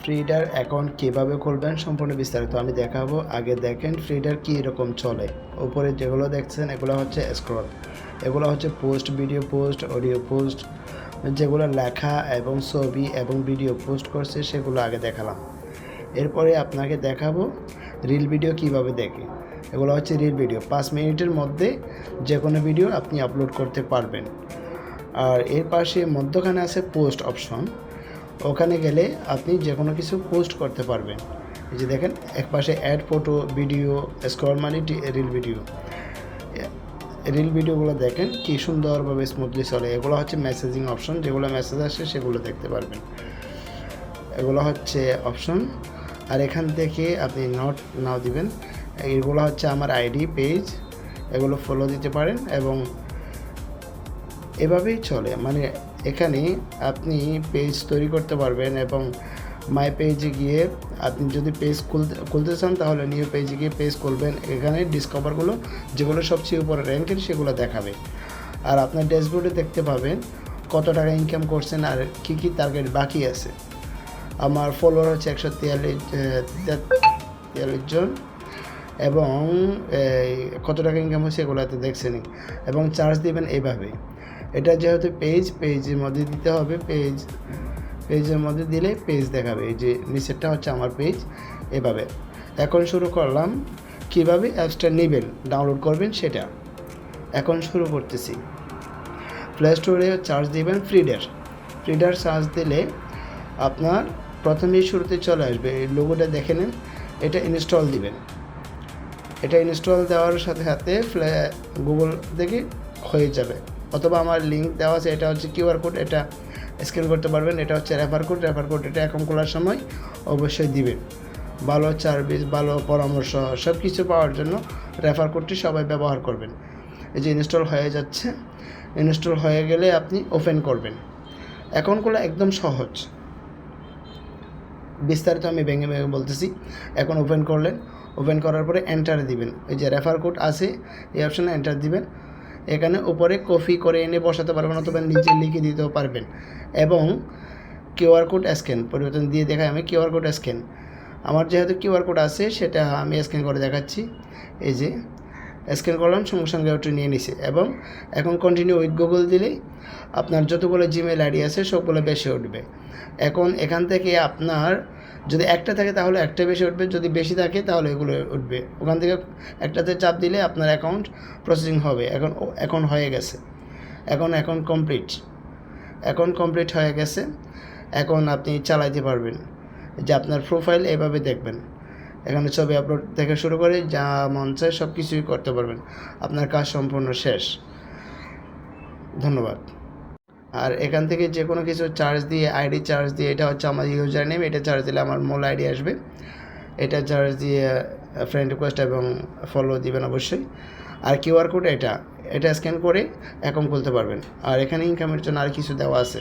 Feeder account কীভাবে খুলবেন সম্পূর্ণ বিস্তারিত আমি দেখাবো। আগে দেখেন ফ্রিডার কী রকম চলে। উপরে যেগুলো দেখছেন এগুলো হচ্ছে স্ক্রল, এগুলো হচ্ছে post, video post, audio post, যেগুলো লেখা এবং ছবি এবং ভিডিও পোস্ট করছে সেগুলো আগে দেখালাম। এরপরে আপনাকে দেখাবো রিল ভিডিও কিভাবে দেখে। এগুলো হচ্ছে রিল ভিডিও, 5 মিনিটের মধ্যে যে কোনো ভিডিও আপনি আপলোড করতে পারবেন। আর এর পাশে মধ্যখানে আছে পোস্ট অপশন, ওখানে গেলে আপনি যে কোনো কিছু পোস্ট করতে পারবেন। এই যে দেখেন এক পাশে অ্যাড ফটো, ভিডিও, স্ক্রল মানে রিল ভিডিও। রিল ভিডিওগুলো দেখেন কি সুন্দরভাবে স্মুথলি চলে। এগুলো হচ্ছে মেসেজিং অপশন, যেগুলো মেসেজ আসে সেগুলো দেখতে পারবেন। এগুলো হচ্ছে অপশন। আর এখান থেকে আপনি নোট নাও দিবেন। এগুলো হচ্ছে আমার আইডি পেজ, এগুলো ফলো দিতে পারেন এবং এভাবেই চলে। মানে এখানে আপনি পেজ তৈরি করতে পারবেন এবং মাই পেজে গিয়ে আপনি যদি পেজ খুলতে চান তাহলে নিউ পেজে গিয়ে পেজ খুলবেন। এখানে ডিসকভারগুলো যেগুলো সবচেয়ে উপরে র্যাঙ্কের সেগুলো দেখাবে। আর আপনার ড্যাশবোর্ডে দেখতে পাবেন কত টাকা ইনকাম করছেন আর কী কী টার্গেট বাকি আছে। আমার ফলোয়ার হচ্ছে 143 জন এবং কত টাকা ইনকাম হচ্ছে এগুলোতে দেখছেনই। এবং চার্জ দেবেন এইভাবে। এটা যেহেতু পেজের মধ্যে দিতে হবে, পেজের মধ্যে দিলে পেজ দেখাবে। এই যে নিচেরটা হচ্ছে আমার পেজ। এভাবে এখন শুরু করলাম কিভাবে অ্যাপসটা নেবেন, ডাউনলোড করবেন সেটা এখন শুরু করতেছি। প্লে স্টোরে চার্জ দেবেন ফ্রিডার চার্জ দিলে আপনার প্রথমেই শুরুতে চলে আসবে। এই লোগোটা দেখে নেন, এটা ইনস্টল দিবেন। এটা ইনস্টল দেওয়ার সাথে সাথে গুগল থেকে হয়ে যাবে, অথবা আমার লিঙ্ক দেওয়া আছে, এটা হচ্ছে কিউআর কোড, এটা স্ক্যান করতে পারবেন। এটা হচ্ছে রেফার কোড, এটা অ্যাকাউন্ট খোলার সময় অবশ্যই দিবেন। ভালো সার্ভিস, ভালো পরামর্শ সব কিছু পাওয়ার জন্য রেফার কোডটি সবাই ব্যবহার করবেন। এই যে ইনস্টল হয়ে যাচ্ছে, ইনস্টল হয়ে গেলে আপনি ওপেন করবেন। অ্যাকাউন্ট খোলা একদম সহজ, বিস্তারিত আমি ভেঙে বলতেছি। এখন ওপেন করলেন, ওপেন করার পরে এন্টার দিবেন। ওই যে রেফার কোড আছে এই অপশানে এন্টার দিবেন। এখানে উপরে কপি করে এনে বসাতে পারবেন অথবা নিচে লিখে দিতেও পারবেন। এবং কিউআর কোড স্ক্যান পরিবর্তন দিয়ে দেখায় আমি কিউআর কোড স্ক্যান। আমার যেহেতু কিউআর কোড আছে সেটা আমি স্ক্যান করে দেখাচ্ছি। এই যে স্ক্যান করলাম, সঙ্গে সঙ্গে ওটা নিয়ে নিছে। এবং এখন কন্টিনিউ উইথ গুগল দিলেই আপনার যতগুলো জিমেল আইডি আছে সবগুলো বেশি উঠবে। এখন এখান থেকে আপনার যদি একটা থাকে তাহলে একটা বেশি উঠবে, যদি বেশি থাকে তাহলে এগুলো উঠবে। ওখান থেকে একটাতে চাপ দিলে আপনার অ্যাকাউন্ট প্রসেসিং হবে। এখন হয়ে গেছে, এখন কমপ্লিট হয়ে গেছে। এখন আপনি চালাইতে পারবেন। যে আপনার প্রোফাইল এভাবে দেখবেন, এখানে ছবি আপলোড থেকে শুরু করে যা মন চায় সব কিছুই করতে পারবেন। আপনার কাজ সম্পূর্ণ শেষ। ধন্যবাদ। আর এখান থেকে যে কোনো কিছু চার্জ দিয়ে, আইডি চার্জ দিয়ে, এটা হচ্ছে আমার ইউজার নেম, এটা চার্জ দিলে আমার মূল আইডি আসবে। এটা চার্জ দিয়ে ফ্রেন্ড রিকোয়েস্ট এবং ফলো দিবেন অবশ্যই। আর কিউআর কোড এটা স্ক্যান করে অ্যাকাউন্ট খুলতে পারবেন। আর এখানে ইনকামের জন্য আর কিছু দেওয়া আছে।